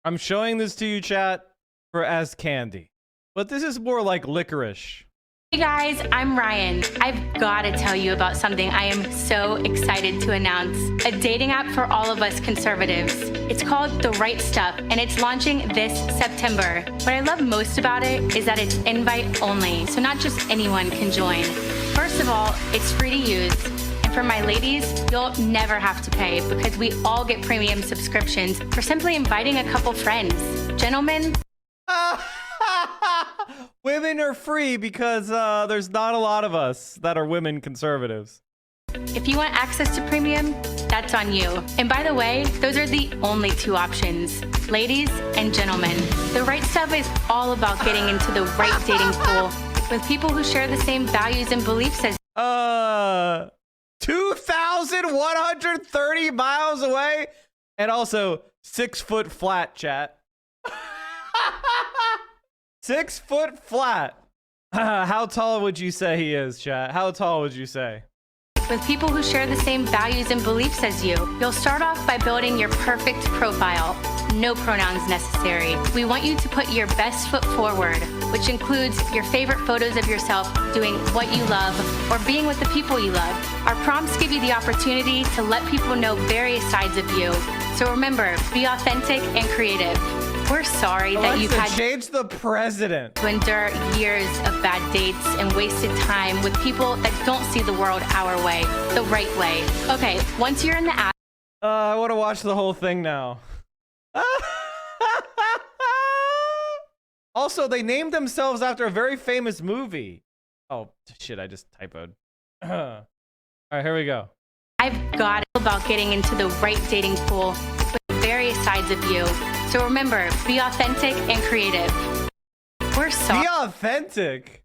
I'm showing this to you, chat, for as candy. But this is more like licorice. Hey guys, I'm Ryan. I've got to tell you about something I am so excited to announce. A dating app for all of us conservatives. It's called The Right Stuff, and it's launching this September. What I love most about it is that it's invite only, so not just anyone can join. First of all, it's free to use. And for my ladies, you'll never have to pay because we all get premium subscriptions for simply inviting a couple friends. Gentlemen, women are free because there's not a lot of us that are women conservatives. if you want access to premium, that's on you. And by the way, those are the only two options. Ladies and gentlemen, The Right Stuff is all about getting into the right dating pool with people who share the same values and beliefs as 2,130 miles away, and also 6 foot flat, chat. 6 foot flat. How tall would you say he is, chat? How tall would you say? with people who share the same values and beliefs as you. You'll start off by building your perfect profile. No pronouns necessary. We want you to put your best foot forward, which includes your favorite photos of yourself doing what you love or being with the people you love. Our prompts give you the opportunity to let people know various sides of you. So remember, be authentic and creative. We're sorry that you've had change the president to endure years of bad dates and wasted time with people that don't see the world our way, the right way. Okay, once you're in the app, I want to watch the whole thing now. Also, they named themselves after a very famous movie. Oh shit, I just typoed. All right, here we go. I've got it about getting into the right dating pool with various sides of you. So remember, be authentic and creative. We're sorry. Be authentic.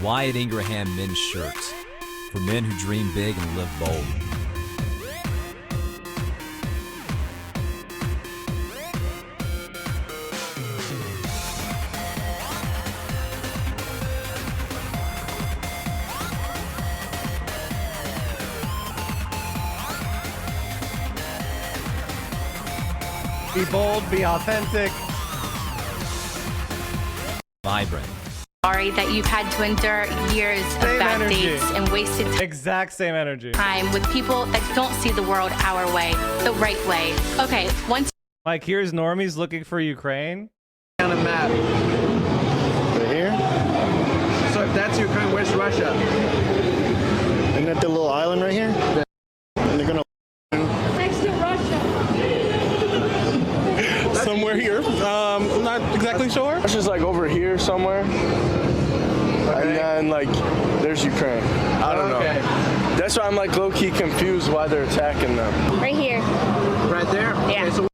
Wyatt Ingraham men's shirts for men who dream big and live bold. Be bold, be authentic. Vibrant. Sorry that you've had to endure years of bad dates and wasted Exact same energy. time with people that don't see the world our way, the right way. Okay, once Like, here's normies looking for Ukraine. On a map. Right here? So if that's Ukraine, where's Russia? Isn't that the little island right here? And they're gonna Next to Russia. Somewhere here. I'm not exactly sure. Russia's like over here somewhere. And then like there's Ukraine. I don't know. That's why I'm like low-key confused why they're attacking them. Right here. Right there? Yeah. Okay, so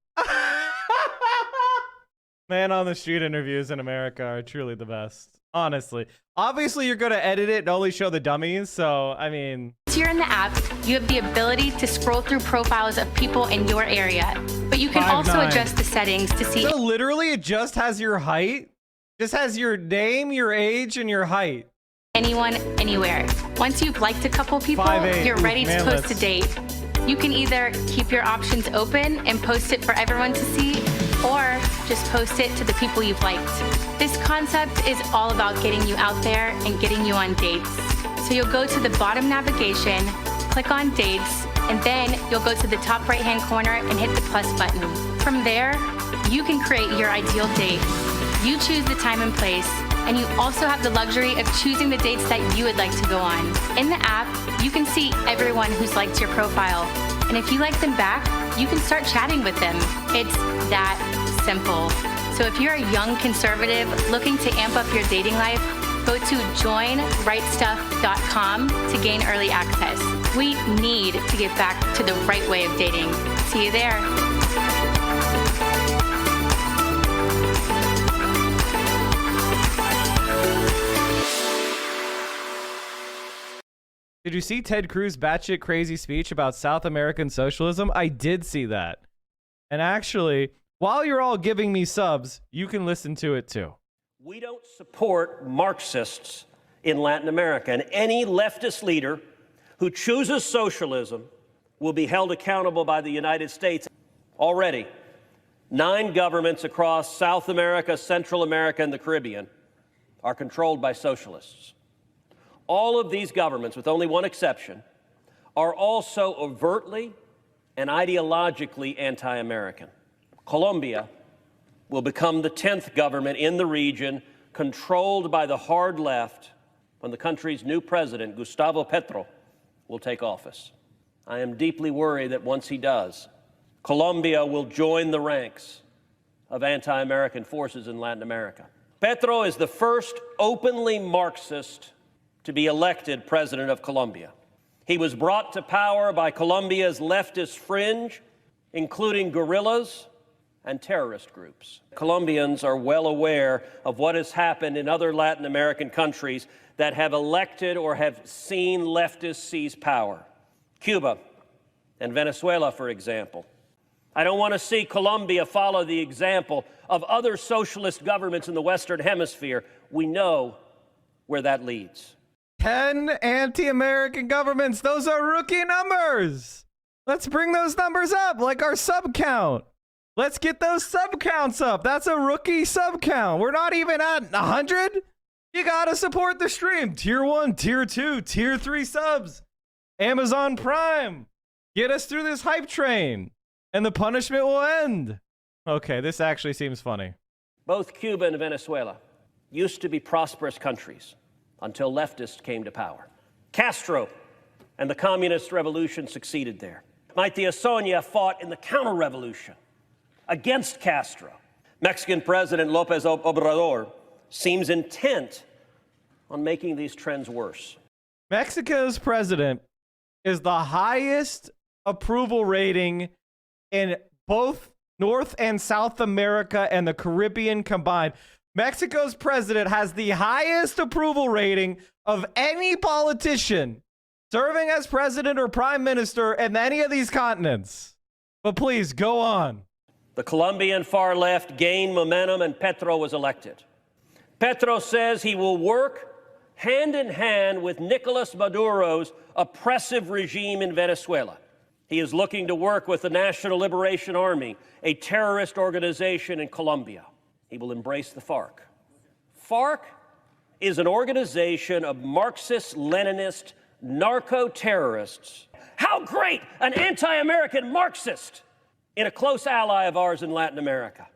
Man on the street interviews in America are truly the best. Honestly. Obviously, you're going to edit it and only show the dummies. So, I mean... Once you're in the app, you have the ability to scroll through profiles of people in your area. But you can 5'9". also adjust the settings to see So literally, it just has your height? Just has your name, your age, and your height. anyone, anywhere. Once you've liked a couple people, 5'8". you're ready to Manless. post a date. You can either keep your options open and post it for everyone to see, or just post it to the people you've liked. This concept is all about getting you out there and getting you on dates. So you'll go to the bottom navigation, click on dates, and then you'll go to the top right-hand corner and hit the plus button. From there, you can create your ideal date. You choose the time and place, and you also have the luxury of choosing the dates that you would like to go on. In the app, you can see everyone who's liked your profile. And if you like them back, you can start chatting with them. It's that simple. So if you're a young conservative looking to amp up your dating life, go to joinrightstuff.com to gain early access. We need to get back to the right way of dating. See you there. Did you see Ted Cruz' batshit crazy speech about South American socialism? I did see that. And actually, while you're all giving me subs, you can listen to it too. We don't support Marxists in Latin America, and any leftist leader who chooses socialism will be held accountable by the United States. Already, 9 governments across South America, Central America, and the Caribbean are controlled by socialists. All of these governments, with only one exception, are also overtly and ideologically anti-American. Colombia will become the 10th government in the region controlled by the hard left when the country's new president, Gustavo Petro, will take office. I am deeply worried that once he does, Colombia will join the ranks of anti-American forces in Latin America. Petro is the first openly Marxist to be elected president of Colombia. He was brought to power by Colombia's leftist fringe, including guerrillas and terrorist groups. Colombians are well aware of what has happened in other Latin American countries that have elected or have seen leftists seize power. Cuba and Venezuela, for example. I don't want to see Colombia follow the example of other socialist governments in the Western Hemisphere. We know where that leads. 10 anti-American governments. Those are rookie numbers. Let's bring those numbers up, like our sub count. Let's get those sub counts up. That's a rookie sub count. We're not even at 100. You gotta support the stream. Tier 1, Tier 2, Tier 3 subs. Amazon Prime. Get us through this hype train, and the punishment will end. Okay, this actually seems funny. Both Cuba and Venezuela used to be prosperous countries until leftists came to power. Castro and the communist revolution succeeded there. Maite Sonia fought in the counter-revolution against Castro. Mexican President López Obrador seems intent on making these trends worse. Mexico's president is the highest approval rating in both North and South America and the Caribbean combined. Mexico's president has the highest approval rating of any politician serving as president or prime minister in any of these continents. But please, go on. The Colombian far left gained momentum and Petro was elected. Petro says he will work hand in hand with Nicolas Maduro's oppressive regime in Venezuela. He is looking to work with the National Liberation Army, a terrorist organization in Colombia. He will embrace the FARC. FARC is an organization of Marxist-Leninist narco-terrorists. How great! An anti-American Marxist in a close ally of ours in Latin America.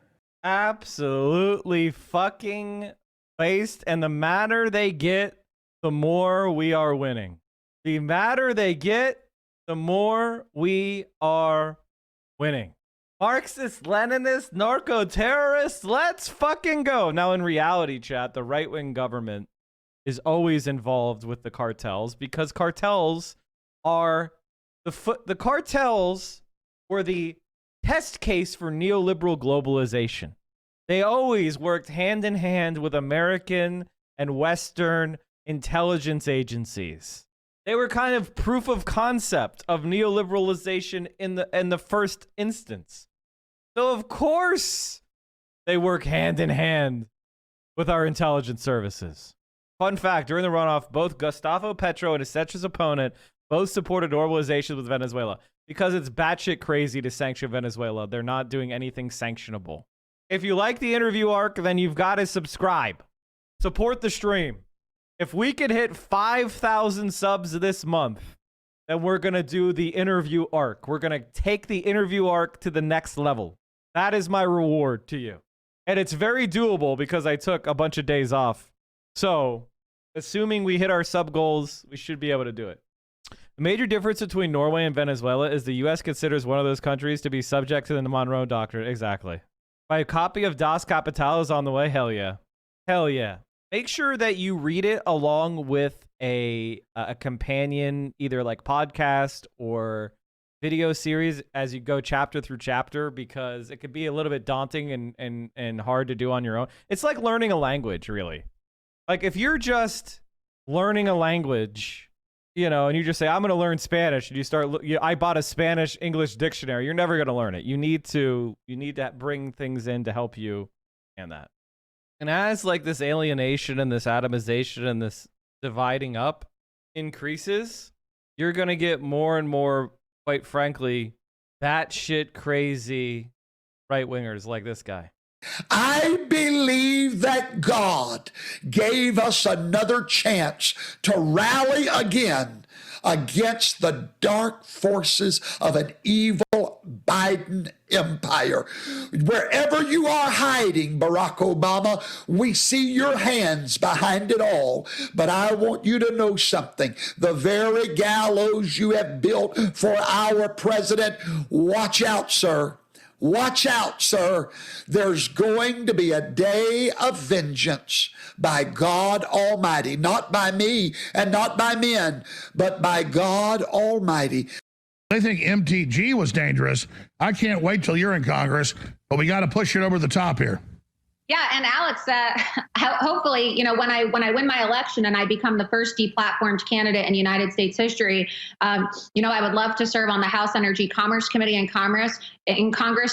Absolutely fucking based, and the madder they get, the more we are winning. The madder they get, the more we are winning. Marxist, Leninist, narco-terrorists, let's fucking go. Now, in reality, chat, the right-wing government is always involved with the cartels because cartels are the cartels were the test case for neoliberal globalization. They always worked hand in hand with American and Western intelligence agencies. They were kind of proof of concept of neoliberalization in the first instance. So of course they work hand in hand with our intelligence services. Fun fact, during the runoff, both Gustavo Petro and his centrist opponent both supported normalization with Venezuela because it's batshit crazy to sanction Venezuela. They're not doing anything sanctionable. If you like the interview arc, then you've got to subscribe. Support the stream. If we could hit 5,000 subs this month, then we're going to do the interview arc. We're going to take the interview arc to the next level. That is my reward to you. And it's very doable because I took a bunch of days off. So, assuming we hit our sub goals, we should be able to do it. The major difference between Norway and Venezuela is the U.S. considers one of those countries to be subject to the Monroe Doctrine. Exactly. My copy of Das Kapital is on the way. Hell yeah. Hell yeah. Make sure that you read it along with a companion, either like podcast or video series as you go chapter through chapter, because it could be a little bit daunting and hard to do on your own. It's like learning a language, really. Like if you're just learning a language, you know, and you just say, I'm going to learn Spanish, and you start, I bought a Spanish English dictionary, you're never going to learn it. You need to bring things in to help you and that. And as like this alienation and this atomization and this dividing up increases, you're going to get more and more quite frankly, batshit crazy right-wingers like this guy. I believe that God gave us another chance to rally again against the dark forces of an evil Biden empire. Wherever you are hiding, Barack Obama, we see your hands behind it all. But I want you to know something. The very gallows you have built for our president, watch out, sir. Watch out, sir. There's going to be a day of vengeance by God Almighty, not by me and not by men, but by God Almighty. They think MTG was dangerous. I can't wait till you're in Congress, but we got to push it over the top here. Yeah, and Alex, hopefully, when I win my election and I become the first deplatformed candidate in United States history, I would love to serve on the House Energy Commerce Committee in Congress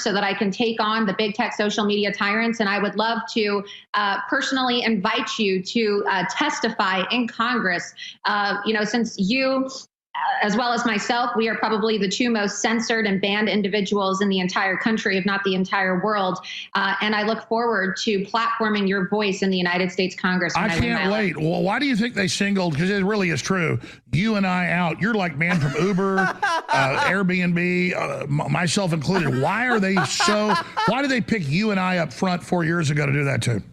so that I can take on the big tech social media tyrants. And I would love to personally invite you to testify in Congress. Since you, as well as myself, we are probably the two most censored and banned individuals in the entire country, if not the entire world. And I look forward to platforming your voice in the United States Congress. I can't wait. Well, why do you think they singled, because it really is true, you and I out? You're like man from Uber, Airbnb, myself included. Why do they pick you and I up front 4 years ago to do that too?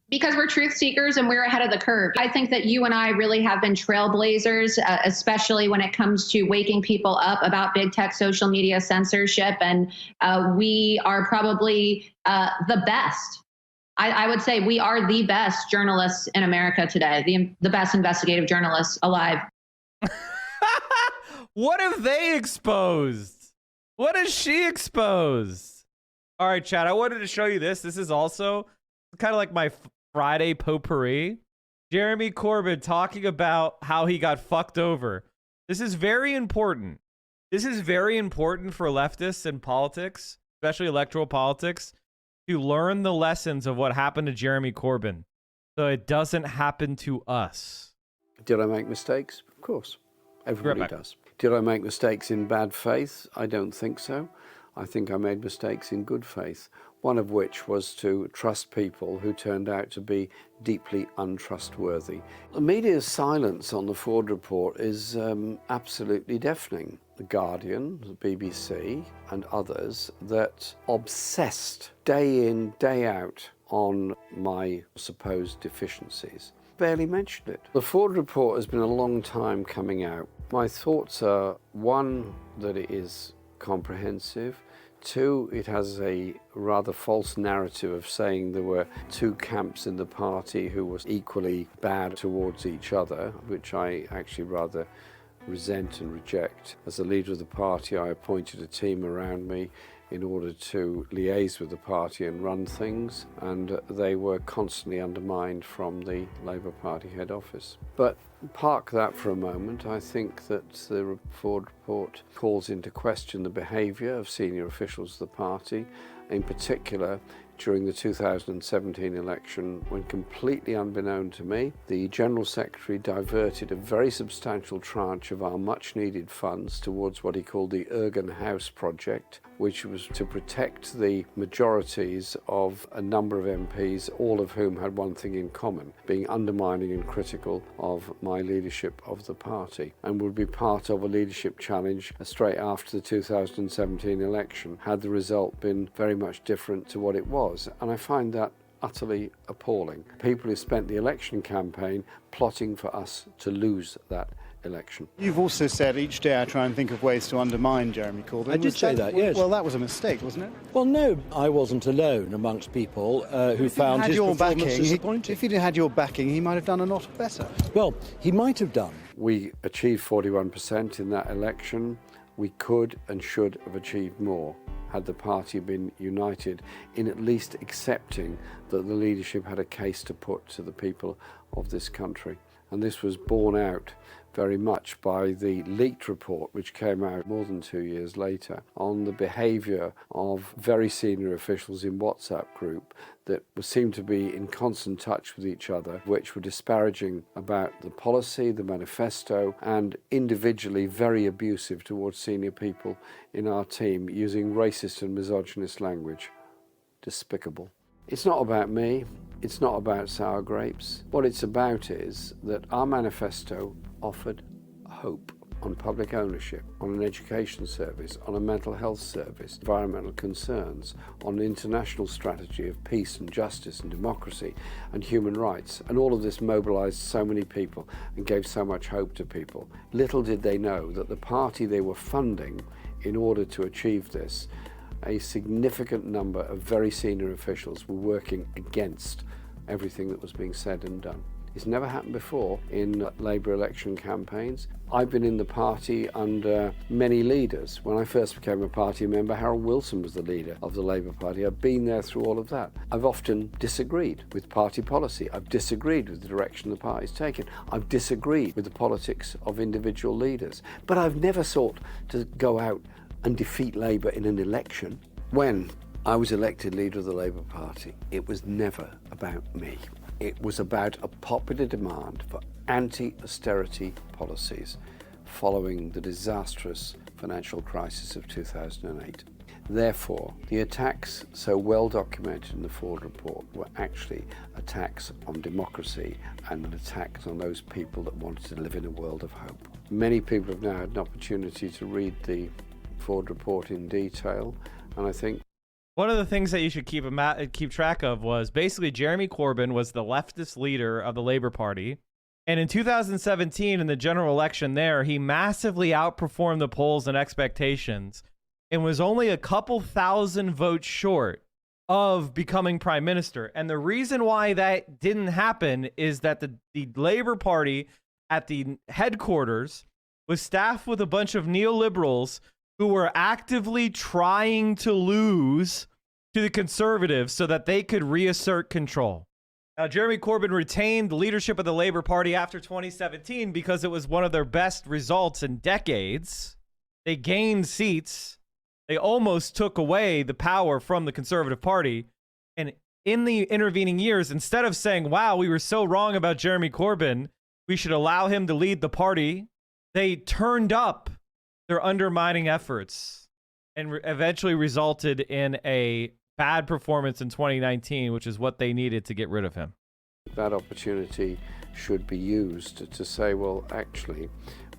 Because we're truth seekers and we're ahead of the curve. I think that you and I really have been trailblazers, especially when it comes to waking people up about big tech social media censorship. And we are probably the best. I would say we are the best journalists in America today, the best investigative journalists alive. What have they exposed? What has she exposed? All right, Chad, I wanted to show you this. This is also kind of like my Friday potpourri. Jeremy Corbyn talking about how he got fucked over. This is very important. This is very important for leftists in politics, especially electoral politics, to learn the lessons of what happened to Jeremy Corbyn so it doesn't happen to us. Did I make mistakes? Of course. Everybody does. Did I make mistakes in bad faith? I don't think so. I think I made mistakes in good faith, one of which was to trust people who turned out to be deeply untrustworthy. The media's silence on the Ford report is absolutely deafening. The Guardian, the BBC, and others that obsessed day in, day out on my supposed deficiencies barely mentioned it. The Ford report has been a long time coming out. My thoughts are, one, that it is comprehensive. Two, it has a rather false narrative of saying there were two camps in the party who were equally bad towards each other, which I actually rather resent and reject. As the leader of the party, I appointed a team around me in order to liaise with the party and run things, and they were constantly undermined from the Labour Party head office. But park that for a moment. I think that the Ford report calls into question the behaviour of senior officials of the party, in particular during the 2017 election, when completely unbeknown to me, the General Secretary diverted a very substantial tranche of our much-needed funds towards what he called the Ergen House project, which was to protect the majorities of a number of MPs, all of whom had one thing in common, being undermining and critical of my leadership of the party, and would be part of a leadership challenge straight after the 2017 election, had the result been very much different to what it was. And I find that utterly appalling. People who spent the election campaign plotting for us to lose that election. You've also said each day I try and think of ways to undermine Jeremy Corbyn. I did say that, yes. Well, that was a mistake, wasn't it? Well, no, I wasn't alone amongst people who found his performance disappointing. If he'd had your backing, he might have done a lot better. Well, he might have done. We achieved 41% in that election. We could and should have achieved more had the party been united in at least accepting that the leadership had a case to put to the people of this country. And this was borne out very much by the leaked report, which came out more than 2 years later, on the behaviour of very senior officials in WhatsApp group that seemed to be in constant touch with each other, which were disparaging about the policy, the manifesto, and individually very abusive towards senior people in our team, using racist and misogynist language. Despicable. It's not about me. It's not about sour grapes. What it's about is that our manifesto offered hope on public ownership, on an education service, on a mental health service, environmental concerns, on an international strategy of peace and justice and democracy and human rights. And all of this mobilized so many people and gave so much hope to people. Little did they know that the party they were funding in order to achieve this, a significant number of very senior officials were working against everything that was being said and done. It's never happened before in Labour election campaigns. I've been in the party under many leaders. When I first became a party member, Harold Wilson was the leader of the Labour Party. I've been there through all of that. I've often disagreed with party policy. I've disagreed with the direction the party's taken. I've disagreed with the politics of individual leaders. But I've never sought to go out and defeat Labour in an election. When I was elected leader of the Labour Party, it was never about me. It was about a popular demand for anti-austerity policies following the disastrous financial crisis of 2008. Therefore, the attacks so well documented in the Ford report were actually attacks on democracy and attacks on those people that wanted to live in a world of hope. Many people have now had an opportunity to read the Ford report in detail, and I think one of the things that you should keep track of was basically Jeremy Corbyn was the leftist leader of the Labour Party. And in 2017, in the general election there, he massively outperformed the polls and expectations and was only a couple thousand votes short of becoming prime minister. And the reason why that didn't happen is that the Labour Party at the headquarters was staffed with a bunch of neoliberals who were actively trying to lose to the Conservatives so that they could reassert control. Now, Jeremy Corbyn retained the leadership of the Labour Party after 2017 because it was one of their best results in decades. They gained seats. They almost took away the power from the Conservative Party. And in the intervening years, instead of saying, wow, we were so wrong about Jeremy Corbyn, we should allow him to lead the party, they turned up their undermining efforts and eventually resulted in a bad performance in 2019, which is what they needed to get rid of him. That opportunity should be used to say, well, actually,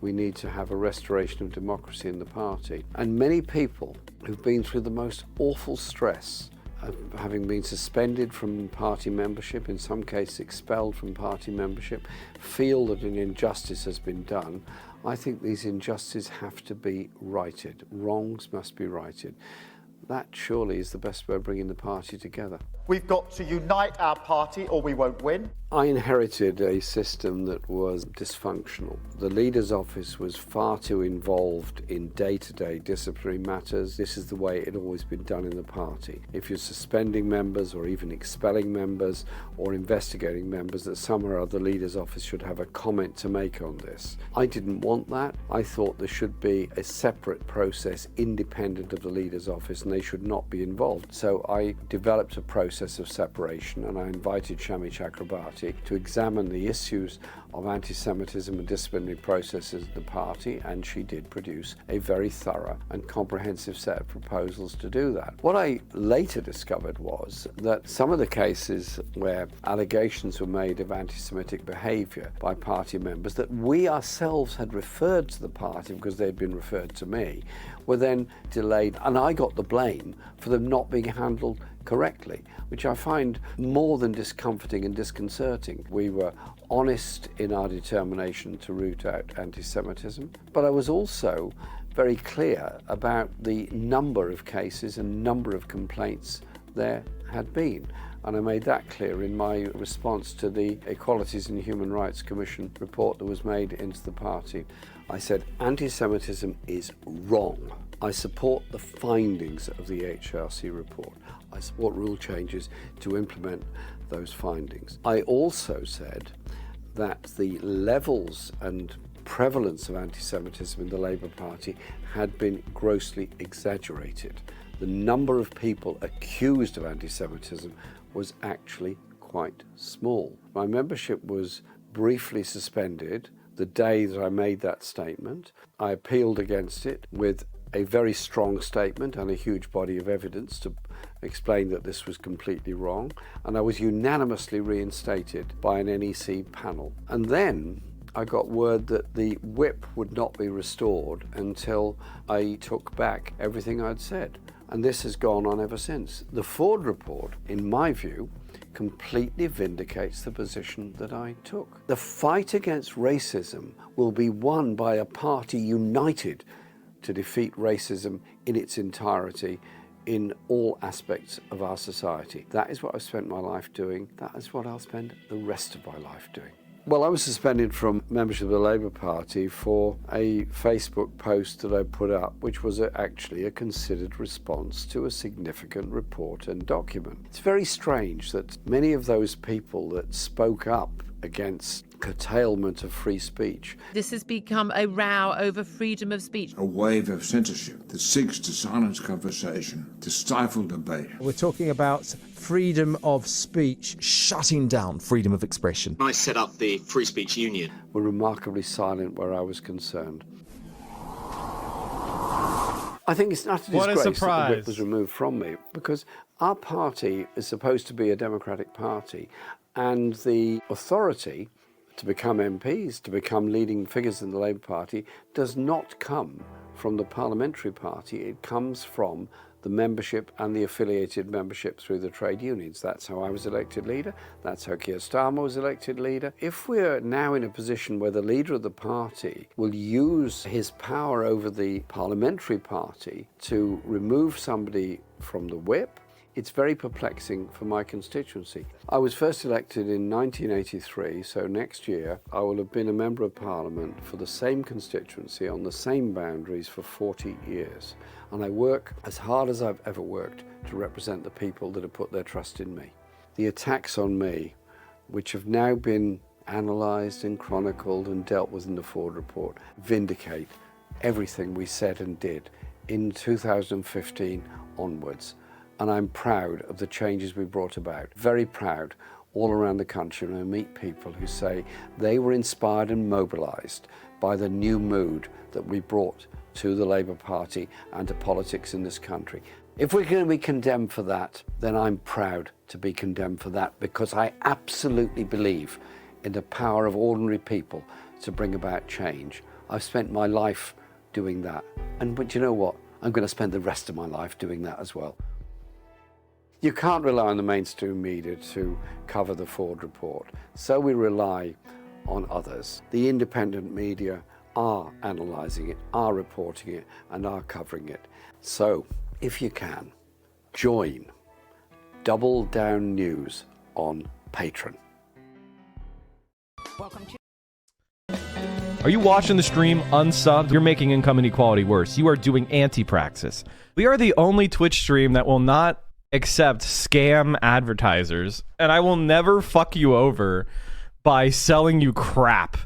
we need to have a restoration of democracy in the party. And many people who've been through the most awful stress of having been suspended from party membership, in some cases expelled from party membership, feel that an injustice has been done. I think these injustices have to be righted. Wrongs must be righted. That surely is the best way of bringing the party together. We've got to unite our party or we won't win. I inherited a system that was dysfunctional. The leader's office was far too involved in day-to-day disciplinary matters. This is the way it had always been done in the party. If you're suspending members or even expelling members or investigating members, that somehow or other the leader's office should have a comment to make on this. I didn't want that. I thought there should be a separate process independent of the leader's office and they should not be involved. So I developed a process of separation and I invited Shami Chakrabarti to examine the issues of anti-Semitism and disciplinary processes of the party, and she did produce a very thorough and comprehensive set of proposals to do that. What I later discovered was that some of the cases where allegations were made of anti-Semitic behaviour by party members that we ourselves had referred to the party because they'd been referred to me were then delayed, and I got the blame for them not being handled correctly, which I find more than discomforting and disconcerting. We were honest in our determination to root out anti-Semitism, but I was also very clear about the number of cases and number of complaints there had been. And I made that clear in my response to the Equalities and Human Rights Commission report that was made into the party. I said, anti-Semitism is wrong. I support the findings of the HRC report. I support rule changes to implement those findings. I also said that the levels and prevalence of anti-Semitism in the Labour Party had been grossly exaggerated. The number of people accused of anti-Semitism was actually quite small. My membership was briefly suspended the day that I made that statement. I appealed against it with a very strong statement and a huge body of evidence to explain that this was completely wrong, and I was unanimously reinstated by an NEC panel. And then I got word that the whip would not be restored until I took back everything I'd said. And this has gone on ever since. The Ford report, in my view, completely vindicates the position that I took. The fight against racism will be won by a party united to defeat racism in its entirety in all aspects of our society. That is what I've spent my life doing. That is what I'll spend the rest of my life doing. Well, I was suspended from membership of the Labour Party for a Facebook post that I put up, which was actually a considered response to a significant report and document. It's very strange that many of those people that spoke up against curtailment of free speech. This has become a row over freedom of speech. A wave of censorship that seeks to silence conversation, to stifle debate. We're talking about freedom of speech, shutting down freedom of expression. I set up the Free Speech Union. Were remarkably silent where I was concerned. I think it's not a disgrace that the whip was removed from me, because our party is supposed to be a democratic party, and the authority to become MPs, to become leading figures in the Labour Party, does not come from the parliamentary party. It comes from the membership and the affiliated membership through the trade unions. That's how I was elected leader. That's how Keir Starmer was elected leader. If we're now in a position where the leader of the party will use his power over the parliamentary party to remove somebody from the whip, it's very perplexing for my constituency. I was first elected in 1983, so next year I will have been a member of Parliament for the same constituency on the same boundaries for 40 years. And I work as hard as I've ever worked to represent the people that have put their trust in me. The attacks on me, which have now been analysed and chronicled and dealt with in the Ford report, vindicate everything we said and did in 2015 onwards. And I'm proud of the changes we brought about. Very proud all around the country when I meet people who say they were inspired and mobilised by the new mood that we brought to the Labour Party and to politics in this country. If we're going to be condemned for that, then I'm proud to be condemned for that, because I absolutely believe in the power of ordinary people to bring about change. I've spent my life doing that. But you know what? I'm going to spend the rest of my life doing that as well. You can't rely on the mainstream media to cover the Ford report, so we rely on others. The independent media are analysing it, are reporting it, and are covering it. So, if you can, join Double Down News on Patreon. Are you watching the stream unsubbed? You're making income inequality worse. You are doing anti-praxis. We are the only Twitch stream that will not accept scam advertisers, and I will never fuck you over by selling you crap.